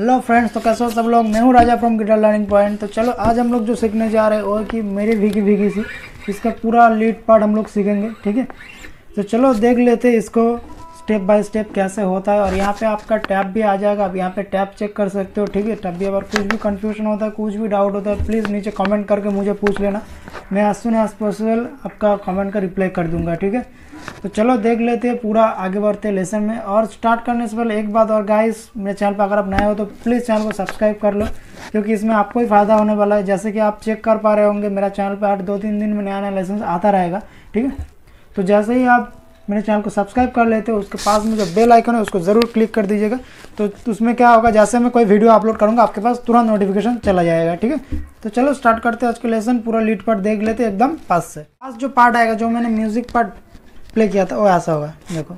Hello friends, तो कैसे हो सब लोग। मैं हूँ राजा फ्रॉम गिटार लर्निंग पॉइंट। तो चलो आज हम लोग जो सीखने जा रहे हैं वो है कि मेरी भीगी भीगी सी, इसका पूरा लीड पार्ट हम लोग सीखेंगे। ठीक है, तो चलो देख लेते हैं इसको स्टेप बाय स्टेप कैसे होता है। और यहाँ पे आपका टैब भी आ जाएगा, आप यहाँ पे टैब चेक कर सकते हो। ठीक है, टैब भी अगर कुछ भी कंफ्यूजन होता है, कुछ भी डाउट होता है, प्लीज़ नीचे कमेंट करके मुझे पूछ लेना। मैं एज सून एज पॉसिबल आपका कमेंट का रिप्लाई कर दूंगा। ठीक है, तो चलो देख लेते हैं, पूरा आगे बढ़ते हैं लेसन में। और स्टार्ट करने से पहले एक बात और गाइस, मेरे चैनल पर अगर आप नए हो तो प्लीज़ चैनल को सब्सक्राइब कर लो, क्योंकि इसमें आपको ही फ़ायदा होने वाला है। जैसे कि आप चेक कर पा रहे होंगे, मेरा चैनल पर हर 2-3 दिन में नया नया लेसन आता रहेगा। ठीक है, तो जैसे ही आप मेरे चैनल को सब्सक्राइब कर लेते हो, उसके पास में जो बेल आइकन है उसको ज़रूर क्लिक कर दीजिएगा। तो उसमें क्या होगा, जैसे मैं कोई वीडियो अपलोड करूँगा आपके पास तुरंत नोटिफिकेशन चला जाएगा। ठीक है, तो चलो स्टार्ट करते हैं आज का लेसन। पूरा लीड पार्ट देख लेते हैं एकदम पास से। आज जो पार्ट आएगा, जो मैंने म्यूजिक पार्ट प्ले किया था, वो ऐसा होगा। देखो,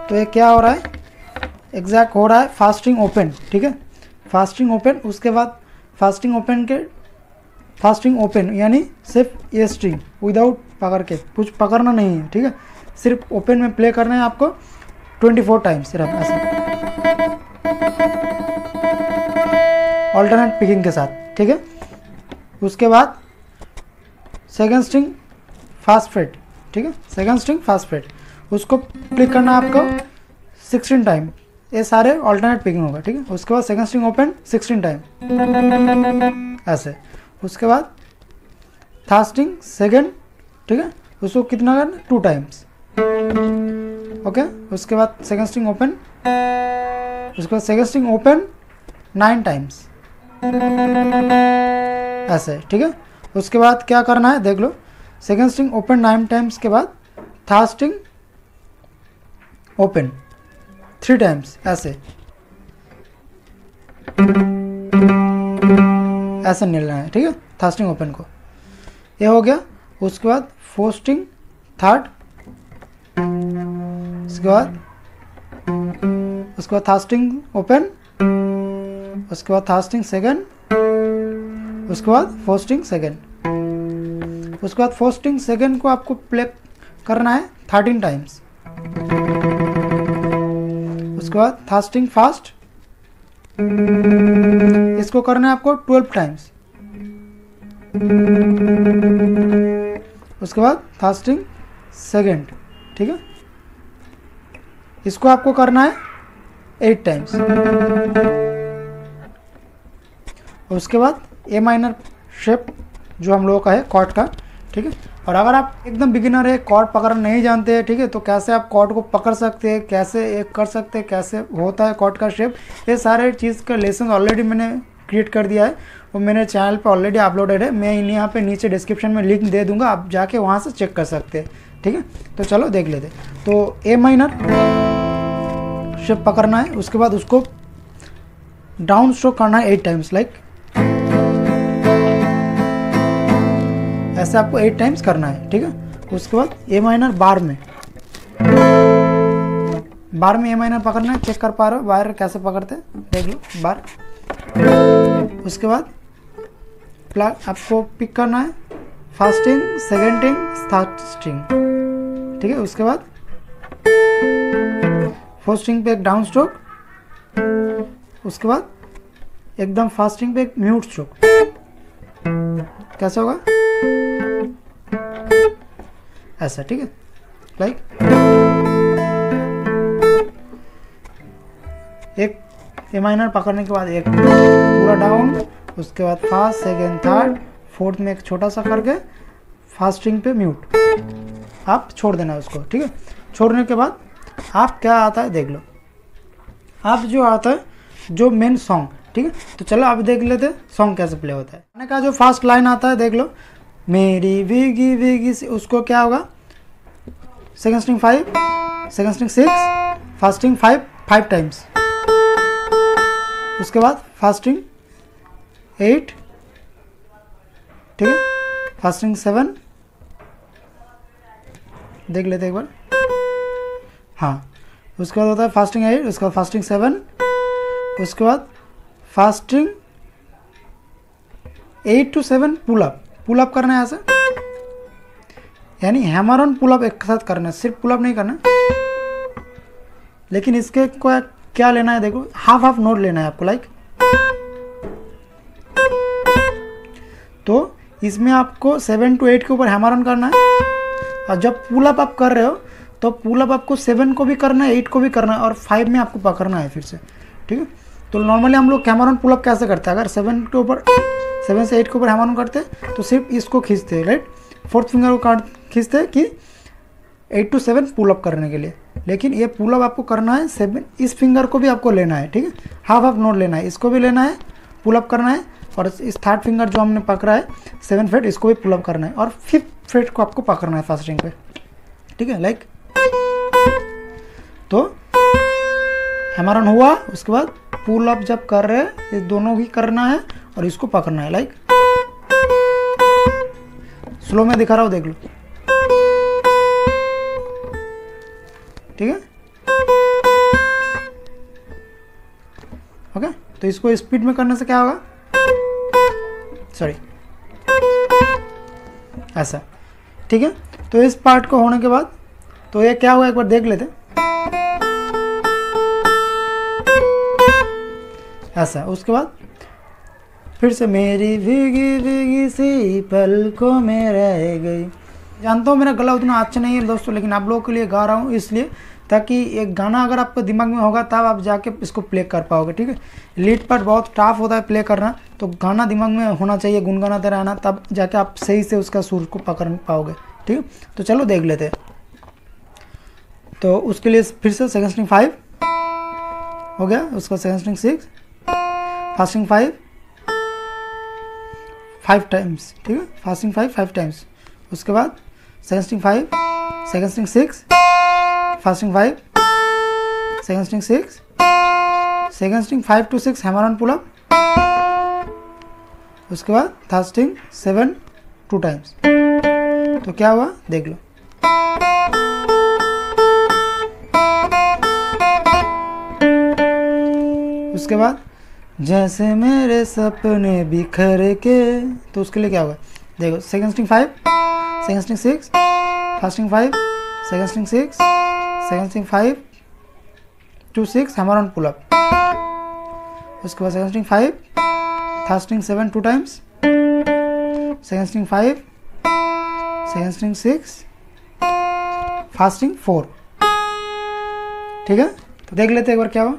तो ये क्या हो रहा है, एग्जैक्ट हो रहा है फास्टिंग ओपन। ठीक है, फास्टिंग ओपन, उसके बाद फास्टिंग ओपन के फास्टिंग ओपन यानी सिर्फ ये स्ट्रिंग विदाउट पकड़ के, कुछ पकड़ना नहीं है। ठीक है, सिर्फ ओपन में प्ले करना है आपको 24 टाइम्स सिर्फ ऐसे, ऑल्टरनेट पिकिंग के साथ। ठीक है, उसके बाद सेकंड स्ट्रिंग फास्ट फ्रेट। ठीक है, सेकंड स्ट्रिंग फास्ट फ्रेट, उसको प्ले करना है आपको 16 टाइम। ये सारे ऑल्टरनेट पिकिंग होगा। ठीक है, उसके बाद सेकंड स्ट्रिंग ओपन 16 टाइम ऐसे। उसके बाद थर्ड स्ट्रिंग सेकंड, ठीक है, उसको कितना करना, 2 टाइम्स। ओके, उसके बाद सेकंड स्ट्रिंग ओपन, उसके बाद सेकंड स्ट्रिंग ओपन 9 टाइम्स ऐसे। ठीक है, उसके बाद क्या करना है देख लो, सेकंड स्ट्रिंग ओपन 9 टाइम्स के बाद थर्ड स्ट्रिंग ओपन 3 टाइम्स ऐसे ऐसे मिलना है। ठीक है, थर्ड स्ट्रिंग ओपन को, ये हो गया। उसके बाद फोर्थ स्ट्रिंग थर्ड, उसके बाद थर्ड स्ट्रिंग ओपन, उसके बाद थर्ड स्ट्रिंग सेकंड, उसके बाद फोर्थ स्ट्रिंग सेकंड। उसके बाद फोर्थ स्ट्रिंग सेकंड को आपको प्ले करना है 13 टाइम्स। उसके बाद थर्ड स्ट्रिंग फास्ट, इसको करना है आपको 12 टाइम्स। उसके बाद थर्ड स्ट्रिंग सेकंड, ठीक है, इसको आपको करना है 8 टाइम्स। उसके बाद ए माइनर शेप जो हम लोगों का है कॉर्ड का। ठीक है, और अगर आप एकदम बिगिनर है, कॉर्ड पकड़ना नहीं जानते हैं, ठीक है, तो कैसे आप कॉर्ड को पकड़ सकते हैं, कैसे एक कर सकते हैं, कैसे होता है कॉर्ड का शेप, ये सारे चीज़ का लेसन ऑलरेडी मैंने क्रिएट कर दिया है, वो मेरे चैनल पे ऑलरेडी अपलोडेड है। मैं यहाँ पे नीचे डिस्क्रिप्शन में लिंक दे दूँगा, आप जाके वहाँ से चेक कर सकते हैं। ठीक है, तो चलो देख लेते। तो ए माइनर शेप पकड़ना है, उसके बाद उसको डाउन स्ट्रोक करना है 8 टाइम्स, लाइक ऐसे आपको 8 टाइम्स करना है। ठीक है, उसके बाद ए माइनर बार में ए माइनर पकड़ना है। चेक कर पा रहे हो बार कैसे पकड़ते हैं, देख लो बार। उसके बाद आपको पिक करना है first string, second string, third string. ठीक है, उसके बाद फोर्थ स्ट्रिंग पे एक डाउन स्ट्रोक, उसके बाद एकदम फास्ट स्ट्रिंग पे एक म्यूट स्ट्रोक। कैसे होगा ऐसा। ठीक है, लाइक एक ए माइनर पकड़ने के बाद एक पूरा डाउन, उसके बाद फास्ट सेकेंड थर्ड फोर्थ में एक छोटा सा करके फास्ट स्ट्रिंग पे म्यूट, आप छोड़ देना उसको। ठीक है, छोड़ने के बाद आप क्या आता है देख लो, आप जो आता है जो मेन सॉन्ग। ठीक है, तो चलो आप देख लेते सॉन्ग कैसे प्ले होता है। गाने का जो फर्स्ट लाइन आता है देख लो, मेरी भीगी भीगी से, उसको क्या होगा, second string 5, second string 6, first string 5 times. उसके बाद फर्स्ट स्ट्रिंग 8, ठीक है, फर्स्ट स्ट्रिंग 7, देख लेते एक बार। हाँ, उसके बाद होता है फास्टिंग 8, उसके बाद फास्टिंग 7, उसके बाद फास्टिंग 8 to 7 पुल अप करना है ऐसे, यानी हैमर ऑन पुल अप एक साथ करना है, सिर्फ पुल अप नहीं करना। लेकिन इसके को क्या लेना है, देखो हाफ हाफ नोट लेना है आपको लाइक। तो इसमें आपको 7 to 8 के ऊपर हैमर ऑन करना है, और जब पुल अप आप कर रहे हो तो पुल अप आपको 7 को भी करना है, 8 को भी करना है, और 5 में आपको पकड़ना है फिर से, ठीक है। तो नॉर्मली हम लोग हैमर ऑन पुल अप कैसे करते हैं, अगर 7 के ऊपर 7 से 8 के ऊपर हैमर ऑन करते हैं तो सिर्फ इसको खींचते हैं, राइट, 4th फिंगर को खींचते हैं कि 8 to 7 पुल अप करने के लिए। लेकिन ये पुल अप आपको करना है 7, इस फिंगर को भी आपको लेना है, ठीक है, हाफ हाफ नोट लेना है, इसको भी लेना है, पुल अप करना है, और इस 3rd फिंगर जो हमने पकड़ा है 7th फ्रेट, इसको भी पुल अप करना है, और 5th फ्रेट को आपको पकड़ना है फर्स्ट स्ट्रिंग पे, ठीक है, लाइक। तो हैमर ऑन हुआ, उसके बाद पुल अप जब कर रहे हैं ये दोनों ही करना है और इसको पकड़ना है, लाइक। स्लो में दिखा रहा हूँ, देख लो, ठीक है, ओके। तो इसको स्पीड में करने से क्या होगा, सॉरी, ऐसा, ठीक है। तो इस पार्ट को होने के बाद तो ये क्या हुआ एक बार देख लेते, ऐसा। उसके बाद फिर से मेरी भीगी भीगी सी पलकों में रह गई। जानता हूँ मेरा गला उतना अच्छा नहीं है दोस्तों, लेकिन आप लोगों के लिए गा रहा हूँ इसलिए, ताकि एक गाना अगर आपको दिमाग में होगा तब आप जाके इसको प्ले कर पाओगे, ठीक है। लीड पार्ट बहुत टफ होता है प्ले करना, तो गाना दिमाग में होना चाहिए, गुनगुनाते रहना, तब जाके आप सही से उसका सुर को पकड़ पाओगे, ठीक है। तो चलो देख लेते हैं। तो उसके लिए फिर से सेकंड स्ट्रिंग 5 हो गया, उसका second string 6, first string 5 times, ठीक है, फर्स्ट स्ट्रिंग 5 टाइम्स। उसके बाद second string 5, second string 6, first string 5, second string 6, second string 5 to 6 hammer on pull up, उसके बाद थर्ड स्ट्रिंग 7 2 टाइम्स। तो क्या हुआ देख लो, उसके बाद जैसे मेरे सपने बिखर के, तो उसके लिए क्या होगा देखो, second string 5, second string 6, first string 5, second string 6, second string 5 to 6 hammer on pull up, उसके बाद second string 5, third string 7 2 times, second string 5, second string 6, first string 4, ठीक है। तो देख लेते हैं एक बार क्या हुआ,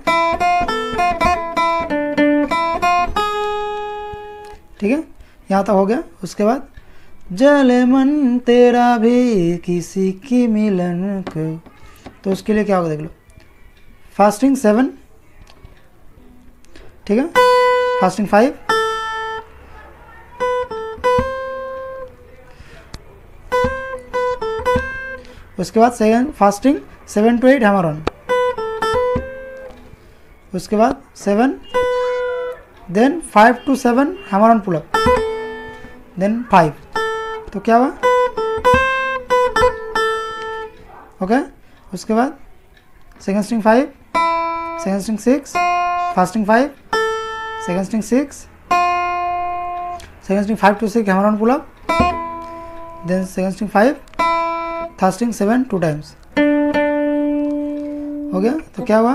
ठीक है, यहाँ तक हो गया। उसके बाद जले मन तेरा भी किसी की मिलन को, तो उसके लिए क्या होगा देख लो, फर्स्ट स्ट्रिंग 7, ठीक है, फर्स्ट स्ट्रिंग 5, उसके बाद second first string 7 to 8 hammer on, उसके बाद 7, then 5 to 7 hammer on pull up, then 5। तो क्या हुआ ओके। उसके बाद second string 5, second string 6, first string 5, second string 6, second string 5 to 6 hammer on pull up, then second string 5, third string 7 2 times, हो गया। तो क्या हुआ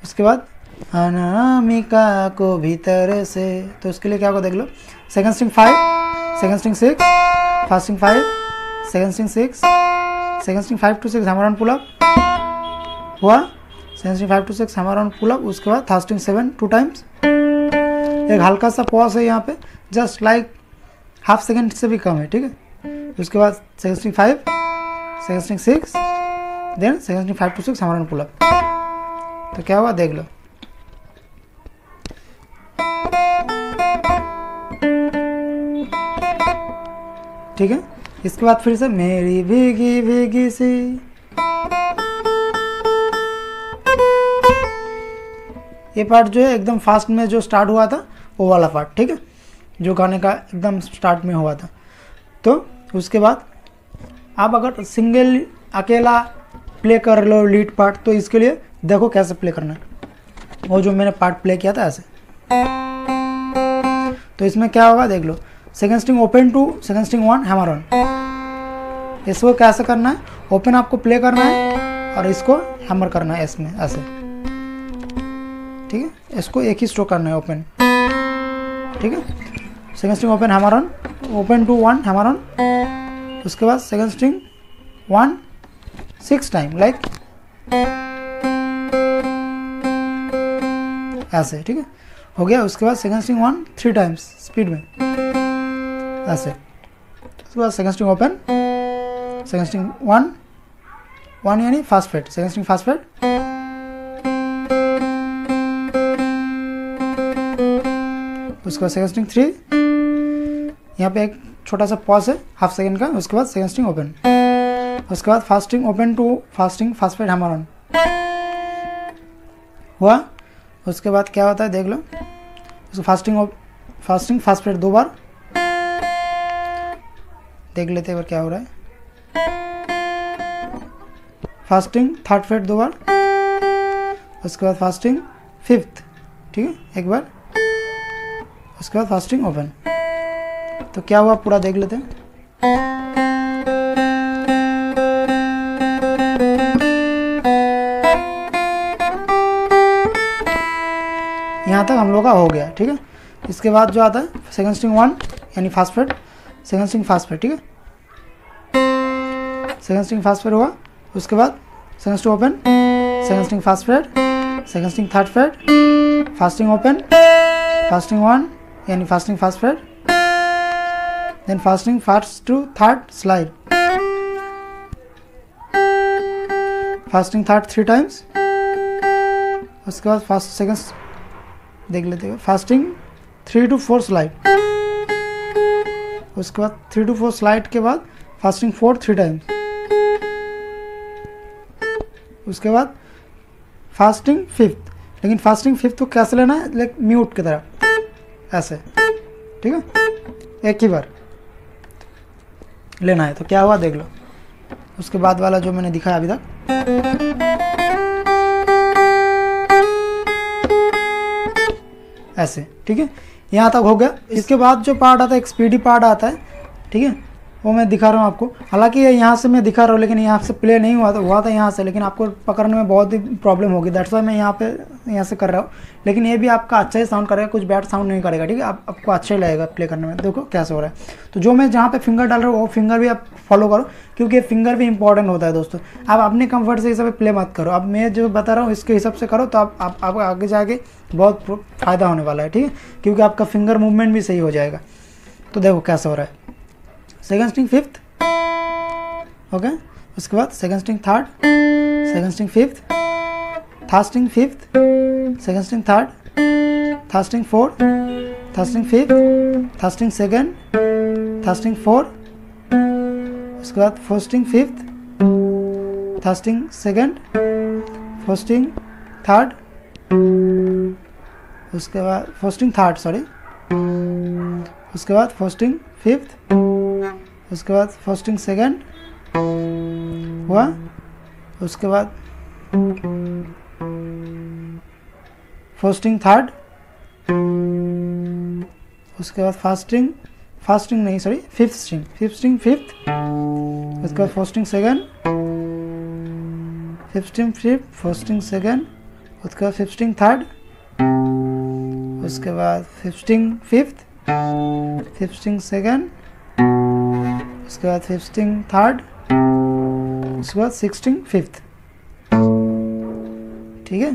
उसके बाद अनामिका को भीतर से, तो उसके लिए क्या होगा देख लो, second string 5, second string 6, first string 5, second string 6, second string 5 to 6 hammer on pull up हुआ, second string 5 to 6 hammer on pull up, उसके बाद थर्ड स्ट्रिंग 7 2 टाइम्स। एक हल्का सा पॉज है यहाँ पे, जस्ट लाइक हाफ सेकेंड से भी कम है, ठीक है। उसके बाद second string 5, second string 6, then second string 5 to 6 hammer on pull up. तो क्या हुआ देख लो, ठीक है। इसके बाद फिर से मेरी भीगी भीगी सी, ये पार्ट जो है एकदम फास्ट में जो स्टार्ट हुआ था वो वाला पार्ट, ठीक है, जो गाने का एकदम स्टार्ट में हुआ था। तो उसके बाद आप अगर सिंगल अकेला प्ले कर लो लीड पार्ट, तो इसके लिए देखो कैसे प्ले करना है, वो जो मैंने पार्ट प्ले किया था ऐसे। तो इसमें क्या होगा देख लो, second string open to second string 1 hammer on. इसको कैसे करना है, ओपन आपको प्ले करना है और इसको हैमर करना है इसमें ऐसे, ठीक है। इसको एक ही स्ट्रोक करना है ओपन, ठीक है। Second string open hammer on, open to 1 hammer on, उसके बाद सेकंड स्ट्रिंग 1 6 टाइम लाइक ऐसे, ठीक है, हो गया। उसके बाद सेकंड स्ट्रिंग 1 3 टाइम्स स्पीड में ऐसे। उसके बाद second string open, second string 1 यानी first fret, second string first freight, उसके बाद सेकंड स्ट्रिंग 3, यहाँ पे एक छोटा सा पॉज है हाफ सेकंड का, उसके बाद सेकंड स्ट्रिंग ओपन, उसके बाद first string open to first string first fret hammer on हुआ। उसके बाद क्या होता है देख लो, उसको फास्ट स्ट्रिंग फास्ट फ्रेट 2 बार, देख लेते हैं क्या हो रहा है। फास्टिंग थर्ड फ्रेट 2 बार, उसके बाद फास्टिंग 5th, ठीक है, एक बार, उसके बाद फास्टिंग ओपन। तो क्या हुआ पूरा देख लेते हैं। यहाँ तक हम लोग का हो गया, ठीक है। इसके बाद जो आता है सेकंड स्ट्रिंग 1 यानी first fret, second string first fret, ठीक है, सेकंड स्ट्रिंग फास्ट फ्रेट हुआ। उसके बाद second string open, second string first fret, second string third fret, first string open, first string 1 यानी first string first fret, then first string first to third slide, first string third 3 times. उसके बाद fast second देख लेते हैं, fasting 3 to 4 slide, उसके बाद 3 to 4 slide के बाद फास्टिंग 4 3 टाइम्स, उसके बाद फास्टिंग 5th। लेकिन फास्टिंग 5th को कैसे लेना है, लाइक म्यूट की तरह ऐसे, ठीक है, एक ही बार लेना है। तो क्या हुआ देख लो, उसके बाद वाला जो मैंने दिखाया अभी तक, ऐसे, ठीक है, यहाँ तक हो गया। इसके बाद जो पार्ट आता है एक स्पीडी पार्ट आता है, ठीक है, वो मैं दिखा रहा हूँ आपको। हालांकि ये यहाँ से मैं दिखा रहा हूँ लेकिन यहाँ से प्ले नहीं हुआ था यहाँ से, लेकिन आपको पकड़ने में बहुत ही प्रॉब्लम होगी, दैट्स वाई मैं यहाँ से कर रहा हूँ। लेकिन ये भी आपका अच्छा ही साउंड करेगा, कुछ बैड साउंड नहीं करेगा, ठीक है, आपको अच्छा ही लगेगा प्ले करने में। देखो कैसे हो रहा है। तो जो मैं जहाँ पे फिंगर डाल रहा हूँ वो फिंगर भी आप फॉलो करो, क्योंकि फिंगर भी इंपॉर्टेंट होता है दोस्तों। आप अपने कंफर्ट से हिसाब से प्ले मत करो, अब मैं जो बता रहा हूँ इसके हिसाब से करो, तो आप आगे जाके बहुत फ़ायदा होने वाला है, ठीक है, क्योंकि आपका फिंगर मूवमेंट भी सही हो जाएगा। तो देखो कैसे हो रहा है, सेकंड स्ट्रिंग 5th, ओके, उसके बाद second string 3rd, second string 5th, third string 5th, second string 3rd, third string 4th, third string 5th, third string 2nd, third string 4th, उसके बाद fourth string 5th, third string 2nd, fourth string 3rd, उसके बाद fourth string 3rd, sorry, उसके बाद fourth string 5th, उसके बाद first string 2nd हुआ, उसके बाद फोर्थ स्ट्रिंग 3rd, उसके बाद फर्स्ट स्ट्रिंग नहीं सॉरी फिफ्थ स्ट्रिंग 5th, उसके बाद fourth string 2nd, fifth string 5th, fourth string 2nd, उसके बाद फिफ्थ स्ट्रिंग 3rd, उसके बाद fifth string 5th, fifth string 2nd, उसके बाद फिफ्थ स्ट्रिंग 3rd, उसके बाद सिक्स्थ स्ट्रिंग 5th, ठीक है,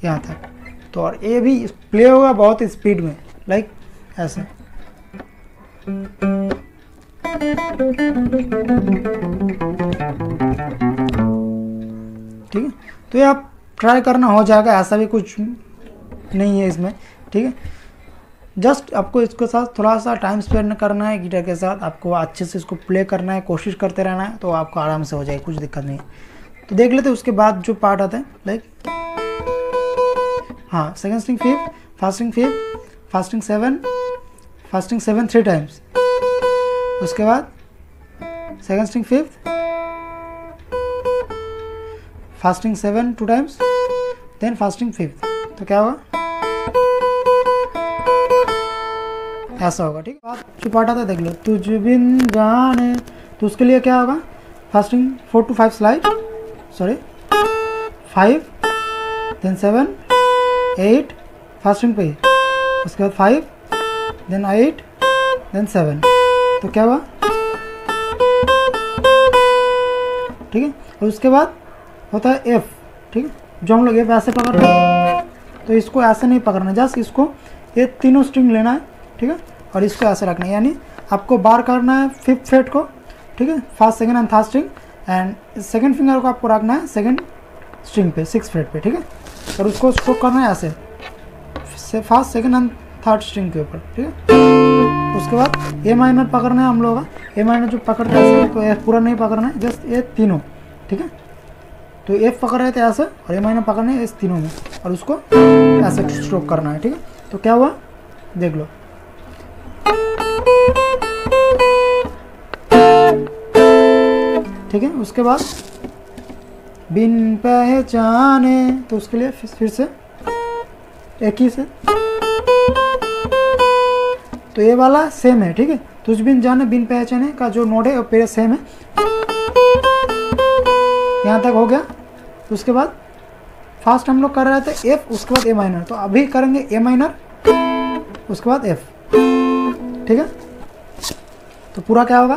यहाँ तक। तो और ये भी प्ले होगा बहुत स्पीड में, लाइक ऐसे, ठीक है। तो ये आप ट्राई करना, हो जाएगा, ऐसा भी कुछ नहीं है इसमें, ठीक है। जस्ट आपको इसके साथ थोड़ा सा टाइम स्पेंड करना है गिटार के साथ, आपको अच्छे से इसको प्ले करना है, कोशिश करते रहना है, तो आपको आराम से हो जाएगा, कुछ दिक्कत नहीं है। तो देख लेते हैं उसके बाद जो पार्ट आता है, लाइक हाँ, second string 5th, first string 5th, first string 7, first string 7 3 times, उसके बाद second string 5th, first string 7 2 times, then first string 5th। तो क्या होगा, ऐसा होगा, ठीक है। चुपाटा था देख लो, तुझ बिन जाने, तो उसके लिए क्या होगा, first string 4 to 5 slide, sorry 5 then 7 8 first string पे, उसके बाद 5 देन 8 देन 7, तो क्या हुआ, ठीक है। और उसके बाद होता है एफ, ठीक है, जो हम लोग एफ ऐसे पकड़ते हैं, तो इसको ऐसे नहीं पकड़ना, जस्ट इसको ये तीनों स्ट्रिंग लेना है, ठीक है, और इसको ऐसे रखना है, यानी आपको बार करना है 5th फ्रेट को, ठीक है, first second and third string, and second finger को आपको रखना है सेकंड स्ट्रिंग पे 6th फ्रेट पे, ठीक है, और उसको स्ट्रोक करना है ऐसे first second and third string के ऊपर, ठीक है। उसके बाद ए माइनर पकड़ना है हम लोगों का, ए माइनर जो पकड़ते हैं तो एफ पूरा नहीं पकड़ना है, जस्ट ये तीनों, ठीक है। तो एफ पकड़ रहे थे ऐसे और ए माइनर पकड़ना है इस तीनों में, और उसको ऐसे स्ट्रोक करना है, ठीक है। तो क्या हुआ देख लो, ठीक है। उसके बाद बिन पहचाने, तो उसके लिए फिर से एक ही से, तो ये वाला सेम है, ठीक है। तुझ बिन जाने बिन पहचाने का जो नोट है वो पेरे सेम है, यहाँ तक हो गया। तो उसके बाद फास्ट हम लोग कर रहे थे एफ, उसके बाद ए माइनर, तो अभी करेंगे ए माइनर उसके बाद एफ, ठीक है। तो पूरा क्या होगा,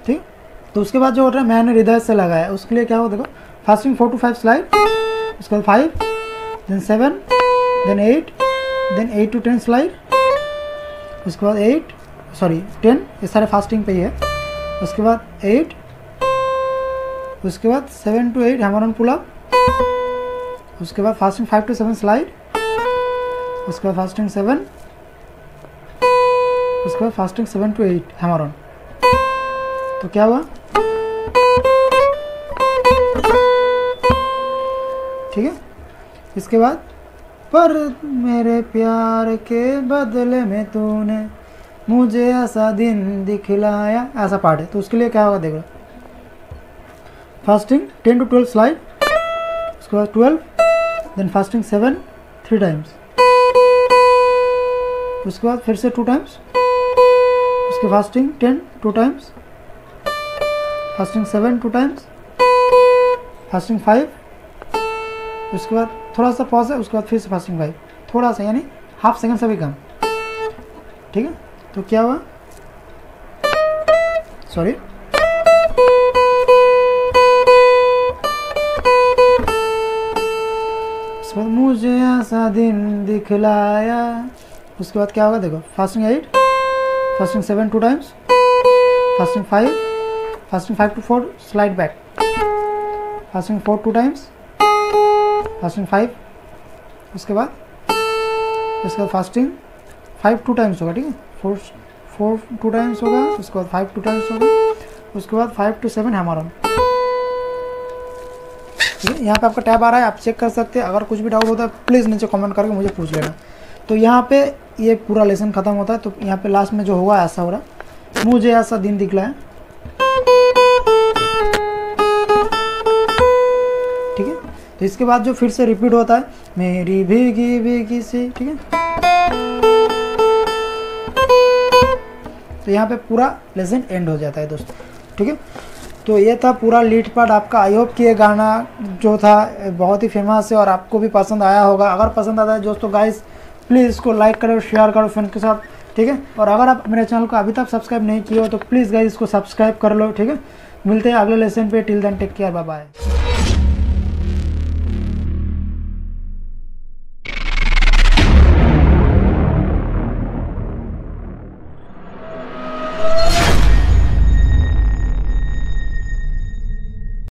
ठीक। तो उसके बाद जो होता है मैंने हृदय से लगाया, उसके लिए क्या हो देखो, फास्टिंग 4 to 5 स्लाइड, उसके बाद 5 then 7 then 8 then 8 to 10 slide, उसके बाद 10, ये सारे फास्टिंग पे ही है। उसके बाद 8, उसके बाद 7 to 8 hammer on pull up, उसके बाद फास्टिंग 5 to 7 स्लाइड, उसके बाद फास्टिंग 7, उसके बाद फास्टिंग 7 to 8 हैमर ऑन। तो क्या हुआ, ठीक है। इसके बाद पर मेरे प्यार के बदले में तूने मुझे ऐसा दिन दिखलाया, ऐसा पार्ट है। तो उसके लिए क्या होगा देखो, फास्टिंग 10 to 12 स्लाइड, उसके बाद 12 देन फास्टिंग 7 3 टाइम्स, उसके बाद फिर से 2 टाइम्स, उसके fasting 10 2 times, fasting 7 2 times, fasting 5, उसके बाद थोड़ा सा पॉज है, उसके बाद फिर से फास्टिंग 5, थोड़ा सा यानी हाफ सेकंड से भी कम, ठीक है। तो क्या हुआ, सॉरी उसके बाद मुझे ऐसा दिन दिखलाया, उसके बाद क्या होगा देखो, fasting 8, fasting 7 2 times, fasting 5, fasting 5 to 4 slide back, fasting 4 2 times, fasting 5, उसके बाद फास्टिंग 5 2 टाइम्स होगा, ठीक है, 4 2 टाइम्स होगा, उसके बाद 5 2 टाइम्स होगा, उसके बाद 5 to 7 हैमर ऑन, ठीक है। यहाँ पे आपका टैब आ रहा है, आप चेक कर सकते हैं। अगर कुछ भी डाउट होता है प्लीज़ नीचे कमेंट करके मुझे पूछ लेना। तो यहाँ पे ये पूरा लेसन ख़त्म होता है। तो यहाँ पे लास्ट में जो होगा ऐसा हो रहा, मुझे ऐसा दिन दिखलाया, ठीक है। तो इसके बाद जो फिर से रिपीट होता है, मेरी भीगी भीगी सी, ठीक है। तो यहाँ पे पूरा लेसन एंड हो जाता है दोस्तों, ठीक है। तो ये था पूरा लीड पार्ट आपका। आई होप कि ये गाना जो था बहुत ही फेमस है और आपको भी पसंद आया होगा। अगर पसंद आता है दोस्तों गाइस प्लीज़ इसको लाइक करो, शेयर करो फ्रेंड के साथ, ठीक है। और अगर आप मेरे चैनल को अभी तक सब्सक्राइब नहीं किए हो तो प्लीज़ गाइस इसको सब्सक्राइब कर लो, ठीक है। मिलते हैं अगले लेसन पे, till then take care, bye bye.